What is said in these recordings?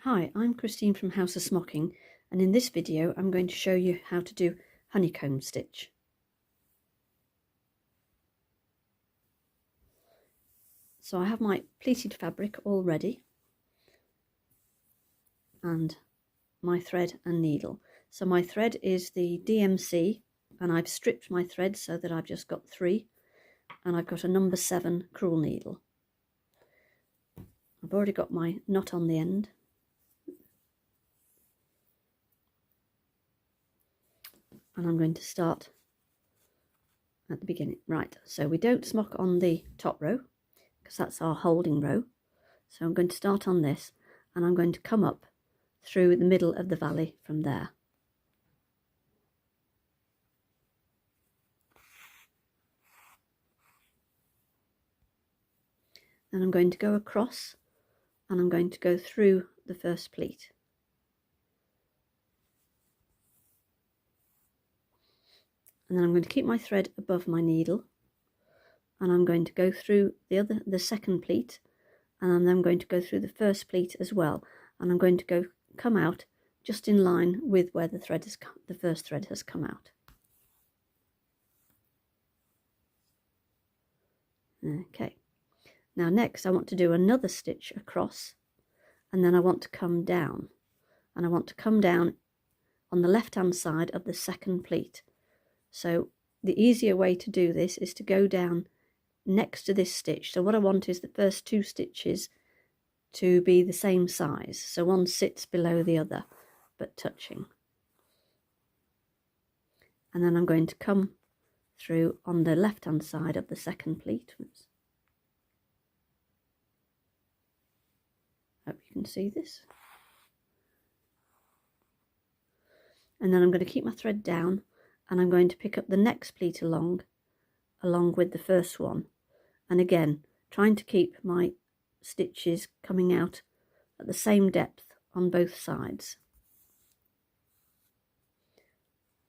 Hi, I'm Christine from House of Smocking, and in this video I'm going to show you how to do honeycomb stitch. So I have my pleated fabric all ready and my thread and needle. So my thread is the DMC and I've stripped my thread so that I've just got 3, and I've got a number 7 crewel needle. I've already got my knot on the end. And I'm going to start at the beginning. Right, so we don't smock on the top row because that's our holding row. So I'm going to start on this and I'm going to come up through the middle of the valley from there. Then I'm going to go across and I'm going to go through the first pleat. And then I'm going to keep my thread above my needle and I'm going to go through the second pleat, and I'm then going to go through the first pleat as well, and I'm going to come out just in line with where the first thread has come out. Okay, now next I want to do another stitch across, and then I want to come down, and I want to come down on the left hand side of the second pleat. So the easier way to do this is to go down next to this stitch. So what I want is the first 2 stitches to be the same size, so one sits below the other but touching, and then I'm going to come through on the left hand side of the second pleat. Hope you can see this. And then I'm going to keep my thread down and I'm going to pick up the next pleat along with the first one, and again trying to keep my stitches coming out at the same depth on both sides.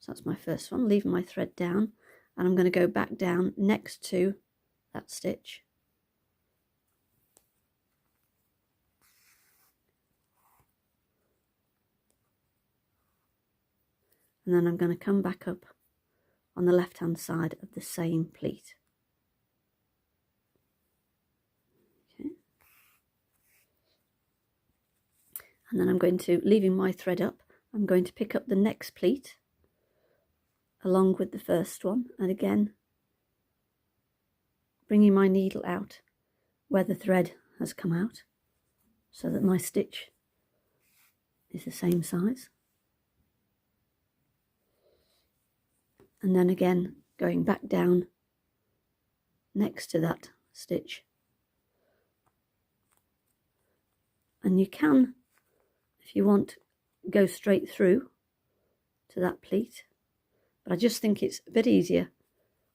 So that's my first one, leaving my thread down, and I'm going to go back down next to that stitch. And then I'm going to come back up on the left hand side of the same pleat. Okay. And then I'm going to, leaving my thread up, I'm going to pick up the next pleat along with the first one, and again bringing my needle out where the thread has come out so that my stitch is the same size. And then again going back down next to that stitch. And you can, if you want, go straight through to that pleat, but I just think it's a bit easier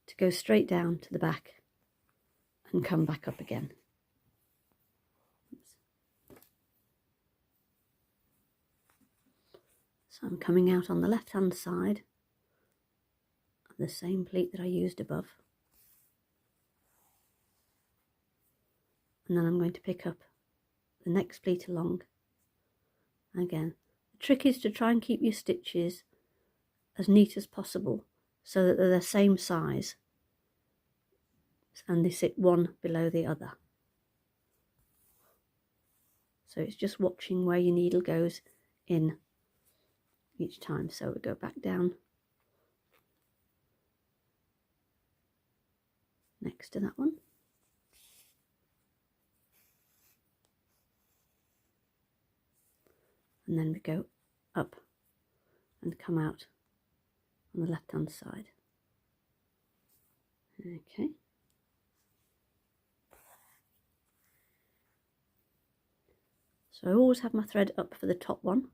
to go straight down to the back and come back up again. So I'm coming out on the left hand side of the same pleat that I used above, and then I'm going to pick up the next pleat along. Again, the trick is to try and keep your stitches as neat as possible so that they're the same size and they sit one below the other. So it's just watching where your needle goes in each time. So we go back down next to that one. And then we go up and come out on the left hand side. Okay. So I always have my thread up for the top one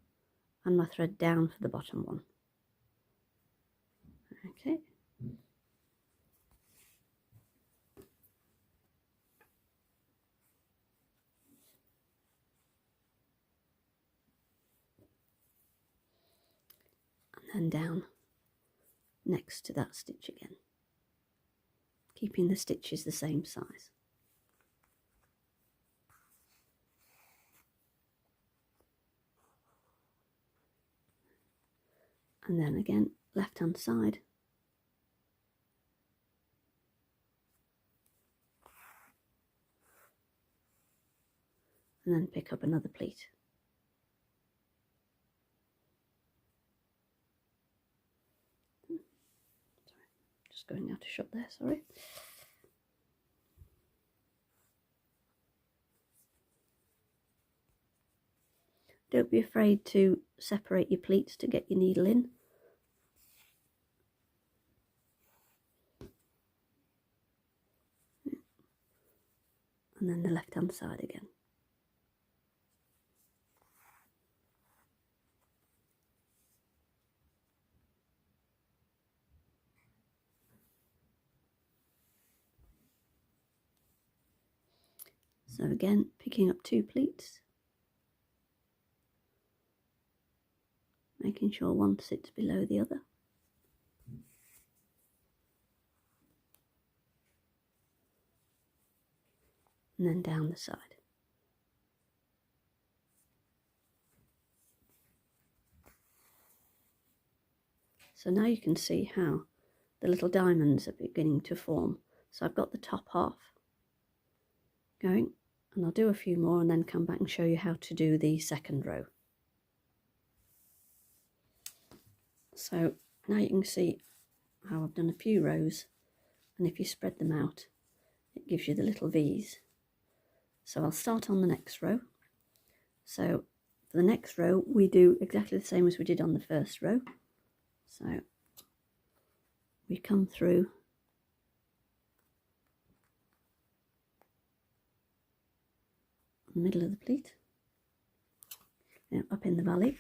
and my thread down for the bottom one. Okay. And then down next to that stitch again, keeping the stitches the same size. And then again, left hand side. And then pick up another pleat. Just going out of shot there, sorry. Don't be afraid to separate your pleats to get your needle in. And then the left hand side again. So again, picking up 2 pleats, making sure one sits below the other. And then down the side. So now you can see how the little diamonds are beginning to form. So I've got the top half going, and I'll do a few more and then come back and show you how to do the second row. So now you can see how I've done a few rows, and if you spread them out, it gives you the little V's. So I'll start on the next row. So for the next row, we do exactly the same as we did on the first row. So we come through the middle of the pleat, up in the valley,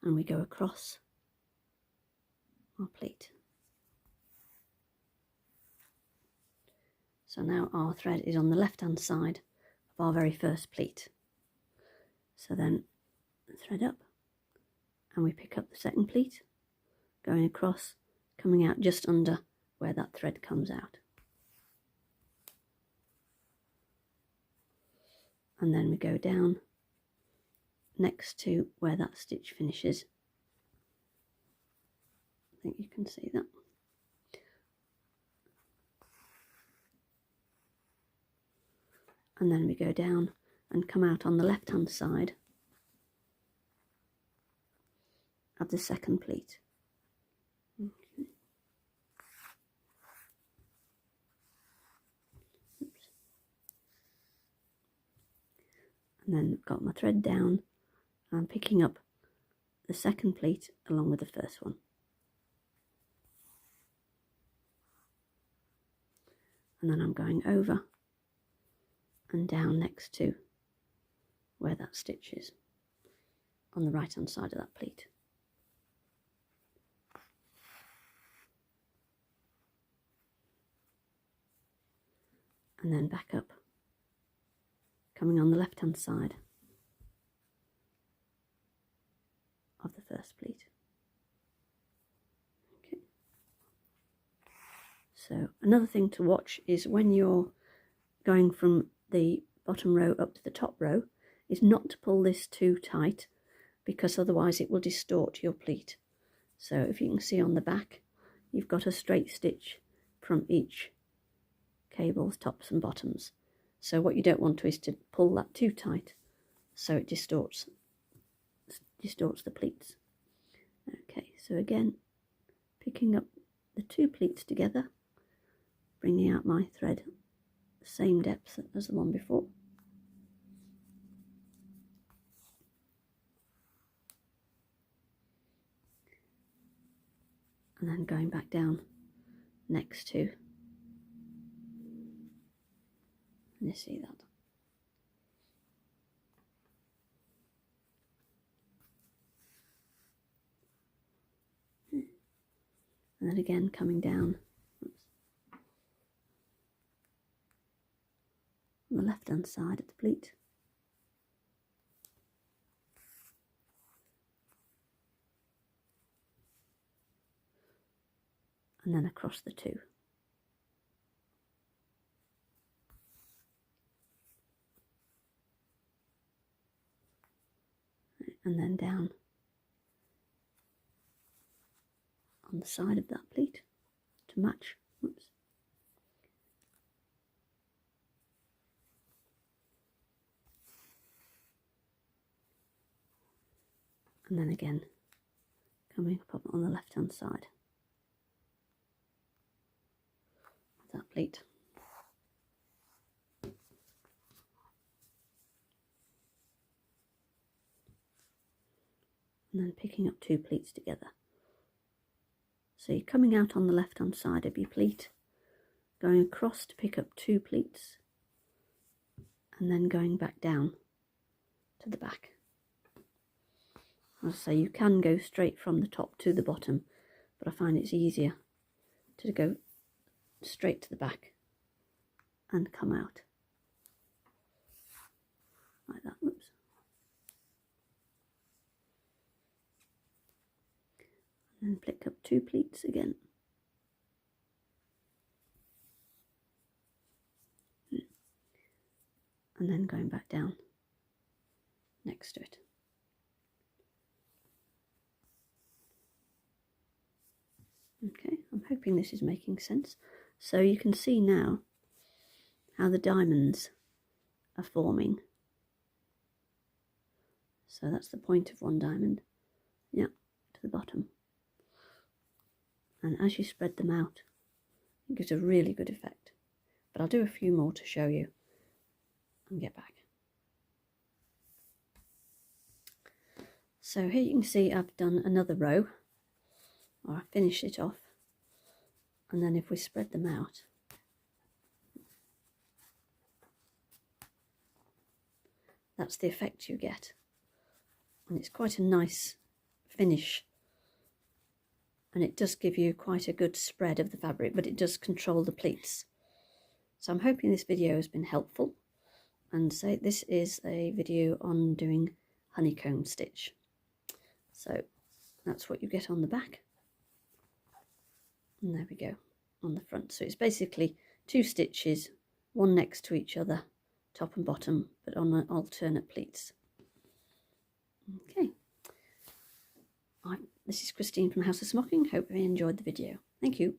and we go across our pleat. So now our thread is on the left hand side of our very first pleat. So then thread up, and we pick up the second pleat, going across, coming out just under where that thread comes out. And then we go down next to where that stitch finishes. I think you can see that. And then we go down and come out on the left hand side of the second pleat. Okay. Oops. And then I've got my thread down, and I'm picking up the second pleat along with the first one. And then I'm going over and down next to where that stitch is on the right hand side of that pleat. And then back up, coming on the left hand side of the first pleat. Okay. So another thing to watch is when you're going from the bottom row up to the top row, is not to pull this too tight, because otherwise it will distort your pleat. So if you can see on the back, you've got a straight stitch from each cable's tops and bottoms. So what you don't want to is to pull that too tight, so it distorts the pleats. Okay, so again, picking up the 2 pleats together, bringing out my thread the same depth as the one before. And then going back down next to, and you see that. And then again coming down on the left hand side of the pleat. And then across the 2. and then down on the side of that pleat to match. Oops. And then again coming up on the left hand side of that pleat. And then picking up 2 pleats together. So you're coming out on the left hand side of your pleat, going across to pick up 2 pleats, and then going back down to the back. As I say, you can go straight from the top to the bottom, but I find it's easier to go straight to the back and come out like that. Whoops. And pick up 2 pleats again. And then going back down next to it. Okay, I'm hoping this is making sense. So you can see now how the diamonds are forming. So that's the point of one diamond, yeah, to the bottom. And as you spread them out, it gives a really good effect. But I'll do a few more to show you and get back. So here you can see I've done another row, or I finished it off. And then if we spread them out, that's the effect you get. And it's quite a nice finish. And it does give you quite a good spread of the fabric, but it does control the pleats. So I'm hoping this video has been helpful. And so this is a video on doing honeycomb stitch. So that's what you get on the back. And there we go, on the front. So it's basically 2 stitches, one next to each other, top and bottom, but on the alternate pleats. Okay. This is Christine from House of Smocking. Hope you enjoyed the video. Thank you.